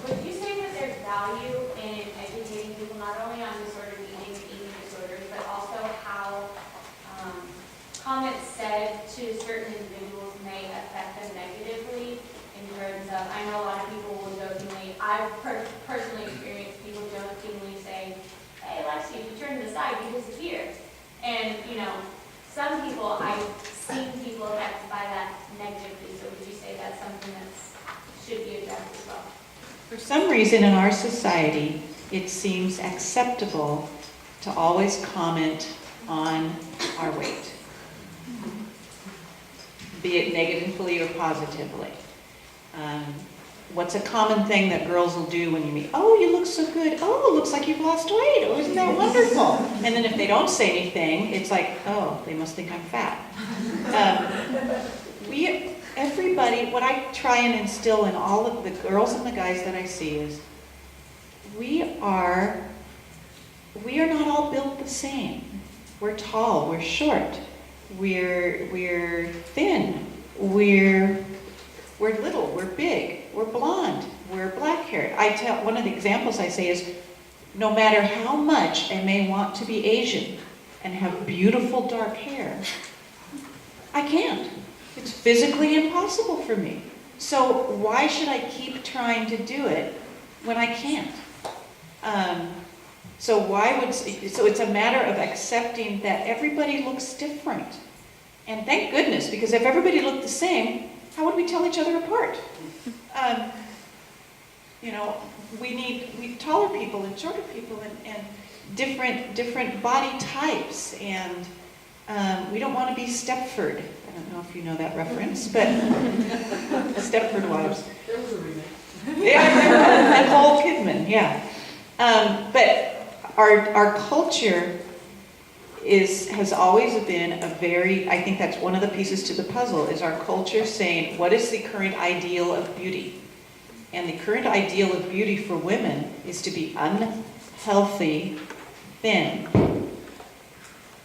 Would you say that there's value in educating people not only on disordered eating and eating disorders, but also how comments said to certain individuals may affect them negatively in terms of, I know a lot of people will jokingly, I've personally experienced people jokingly say, hey, Lexi, if you turn to the side, you disappear. And, you know, some people, I've seen people affected by that negatively, so would you say that's something that should be addressed as well? For some reason in our society, it seems acceptable to always comment on our weight, be it negatively or positively. What's a common thing that girls will do when you meet? Oh, you look so good. Oh, it looks like you've lost weight. Oh, isn't that wonderful? And then if they don't say anything, it's like, oh, they must think I'm fat. Everybody, what I try and instill in all of the girls and the guys that I see is, we are not all built the same. We're tall, we're short, we're thin, we're little, we're big, we're blonde, we're black-haired. One of the examples I say is, no matter how much I may want to be Asian and have beautiful dark hair, I can't. It's physically impossible for me. So why should I keep trying to do it when I can't? So it's a matter of accepting that everybody looks different. And thank goodness, because if everybody looked the same, how would we tell each other apart? You know, we need taller people and shorter people and different body types, and we don't want to be Stepford. I don't know if you know that reference, but Stepford Wives. There was a remake. Yeah, Nicole Kidman, yeah. But our culture has always been I think that's one of the pieces to the puzzle, is our culture saying, what is the current ideal of beauty? And the current ideal of beauty for women is to be unhealthy, thin,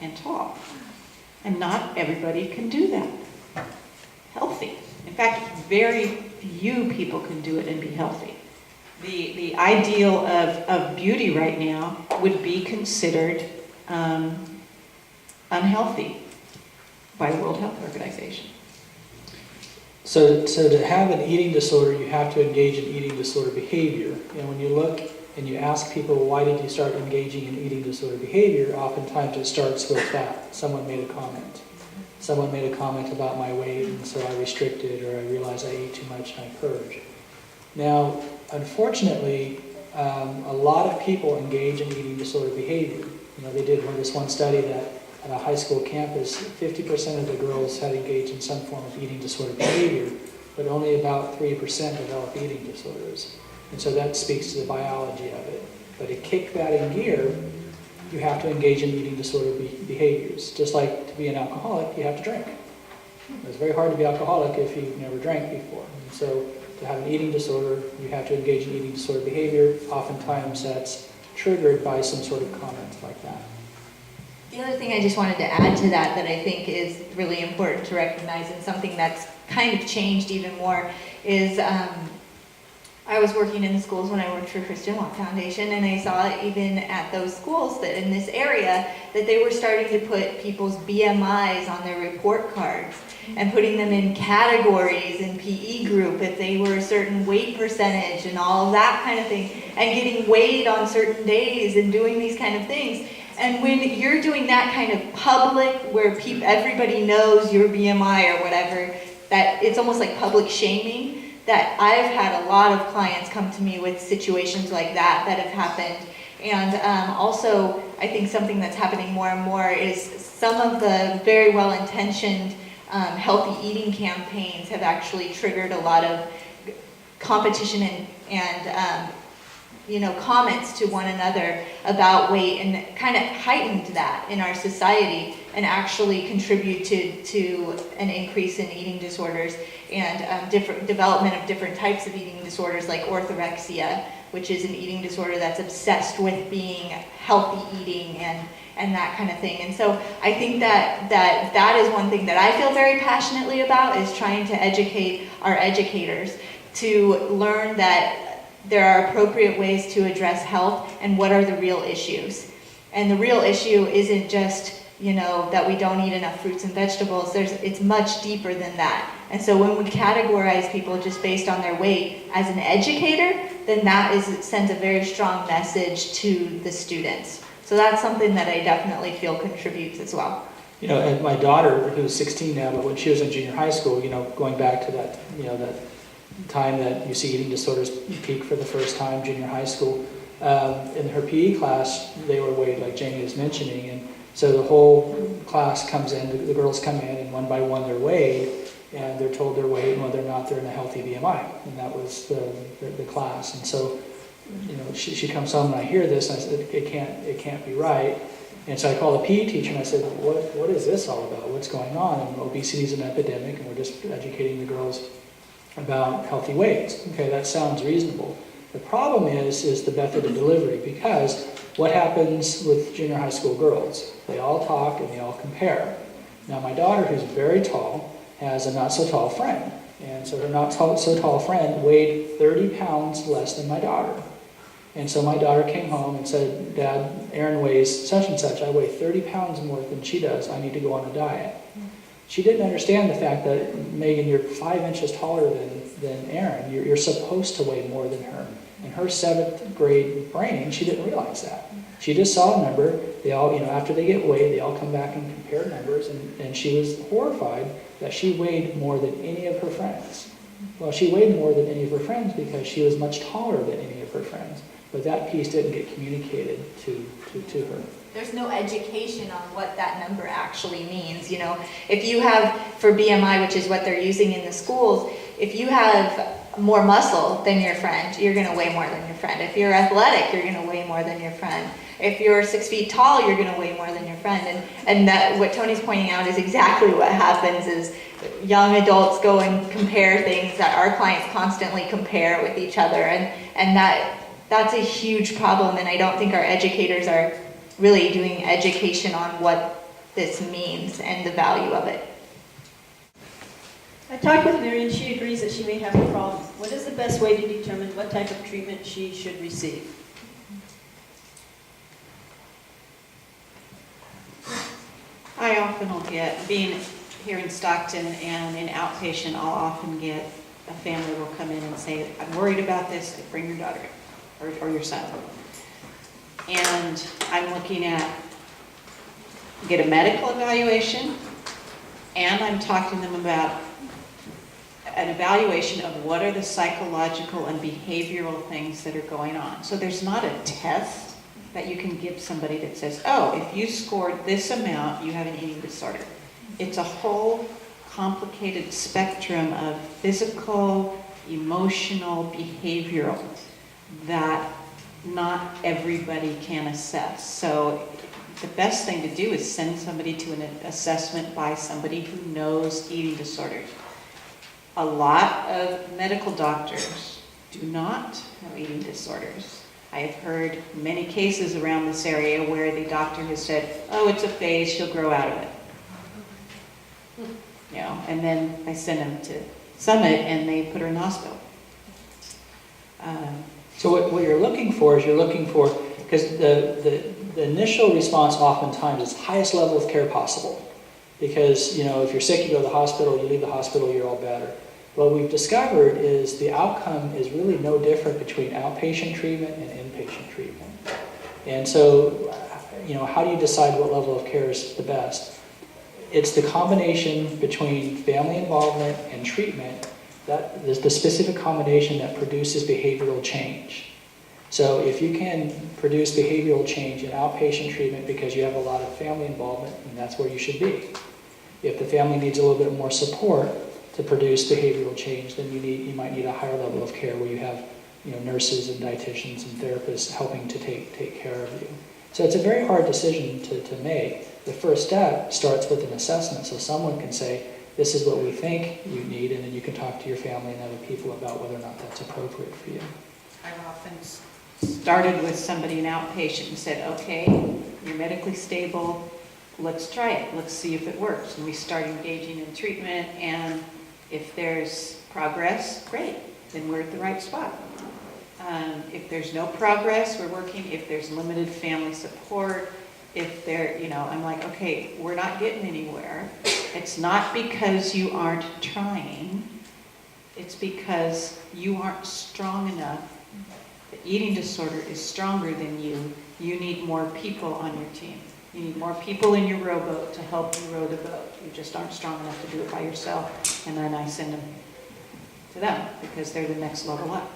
and tall. And not everybody can do that. Healthy. In fact, very few people can do it and be healthy. The ideal of beauty right now would be considered unhealthy by the World Health Organization. So to have an eating disorder, you have to engage in eating disorder behavior. And when you look and you ask people, why did you start engaging in eating disorder behavior, oftentimes it starts with that. Someone made a comment. Someone made a comment about my weight, and so I restricted, or I realized I ate too much and I purged. Now, unfortunately, a lot of people engage in eating disorder behavior. You know, they did this one study that at a high school campus, 50% of the girls had engaged in some form of eating disorder behavior, but only about 3% developed eating disorders. And so that speaks to the biology of it. But to kick that in gear, you have to engage in eating disorder behaviors. Just like to be an alcoholic, you have to drink. It's very hard to be alcoholic if you've never drank before. And so to have an eating disorder, you have to engage in eating disorder behavior. Oftentimes that's triggered by some sort of comment like that. The other thing I just wanted to add to that I think is really important to recognize, and something that's kind of changed even more, is I was working in the schools when I worked for Christian Law Foundation, and I saw even at those schools that in this area that they were starting to put people's BMIs on their report cards and putting them in categories in PE group if they were a certain weight percentage and all of that kind of thing, and getting weighed on certain days and doing these kind of things. And when you're doing that kind of public, where everybody knows your BMI or whatever, that it's almost like public shaming, that I've had a lot of clients come to me with situations like that have happened. And also, I think something that's happening more and more is some of the very well-intentioned healthy eating campaigns have actually triggered a lot of competition and comments to one another about weight, and kind of heightened that in our society, and actually contribute to an increase in eating disorders and different development of different types of eating disorders, like orthorexia, which is an eating disorder that's obsessed with being healthy eating and that kind of thing. And so I think that is one thing that I feel very passionately about, is trying to educate our educators to learn that there are appropriate ways to address health and what are the real issues. And the real issue isn't just, that we don't eat enough fruits and vegetables. It's much deeper than that. And so when we categorize people just based on their weight as an educator, then sends a very strong message to the students. So that's something that I definitely feel contributes as well. And my daughter, who's 16 now, but when she was in junior high school, going back to that, that time that you see eating disorders peak for the first time, junior high school, in her PE class, they were weighed like Jamie was mentioning, and so the whole class comes in, the girls come in, and one by one they're weighed, and they're told their weight and whether or not they're in a healthy BMI, and that was the class. And so, she comes home and I hear this, and I said, it can't be right. And so I called the PE teacher and I said, what is this all about? What's going on? And obesity is an epidemic, and we're just educating the girls about healthy weights. Okay, that sounds reasonable. The problem is the method of delivery, because what happens with junior high school girls? They all talk and they all compare. Now my daughter, who's very tall, has a not so tall friend. And so her not so tall friend weighed 30 pounds less than my daughter. And so my daughter came home and said, Dad, Erin weighs such and such. I weigh 30 pounds more than she does. I need to go on a diet. She didn't understand the fact that, Megan, you're 5 inches taller than Erin. You're supposed to weigh more than her. In her 7th grade brain, she didn't realize that. She just saw a number. They all, after they get weighed, they all come back and compare numbers. And she was horrified that she weighed more than any of her friends. Well, she weighed more than any of her friends because she was much taller than any of her friends. But that piece didn't get communicated to her. There's no education on what that number actually means. If you have, for BMI, which is what they're using in the schools, if you have more muscle than your friend, you're going to weigh more than your friend. If you're athletic, you're going to weigh more than your friend. If you're 6 feet tall, you're going to weigh more than your friend. And that, what Tony's pointing out is exactly what happens is young adults go and compare things that our clients constantly compare with each other. And that's a huge problem. And I don't think our educators are really doing education on what this means and the value of it. I talked with Mary and she agrees that she may have a problem. What is the best way to determine what type of treatment she should receive? I often will get, being here in Stockton and in outpatient, I'll often get a family will come in and say, I'm worried about this, bring your daughter or your son. And I'm looking at, get a medical evaluation, and I'm talking to them about an evaluation of what are the psychological and behavioral things that are going on. So there's not a test that you can give somebody that says, oh, if you scored this amount, you have an eating disorder. It's a whole complicated spectrum of physical, emotional, behavioral that not everybody can assess. So the best thing to do is send somebody to an assessment by somebody who knows eating disorders. A lot of medical doctors do not know eating disorders. I have heard many cases around this area where the doctor has said, oh, it's a phase, she'll grow out of it. And then I send them to Summit and they put her in the hospital. So what you're looking for is because the initial response oftentimes is highest level of care possible. Because, if you're sick, you go to the hospital, you leave the hospital, you're all better. What we've discovered is the outcome is really no different between outpatient treatment and inpatient treatment. And so, how do you decide what level of care is the best? It's the combination between family involvement and treatment, that is the specific combination that produces behavioral change. So if you can produce behavioral change in outpatient treatment because you have a lot of family involvement, then that's where you should be. If the family needs a little bit more support to produce behavioral change, then you might need a higher level of care where you have nurses and dietitians and therapists helping to take care of you. So it's a very hard decision to make. The first step starts with an assessment, so someone can say, this is what we think you need, and then you can talk to your family and other people about whether or not that's appropriate for you. I've often started with somebody in outpatient and said, okay, you're medically stable, let's try it, let's see if it works. And we start engaging in treatment, and if there's progress, great, then we're at the right spot. If there's no progress, we're working, if there's limited family support, if there, I'm like, okay, we're not getting anywhere. It's not because you aren't trying, it's because you aren't strong enough. The eating disorder is stronger than you. You need more people on your team. You need more people in your rowboat to help you row the boat. You just aren't strong enough to do it by yourself. And then I send them to them because they're the next level up.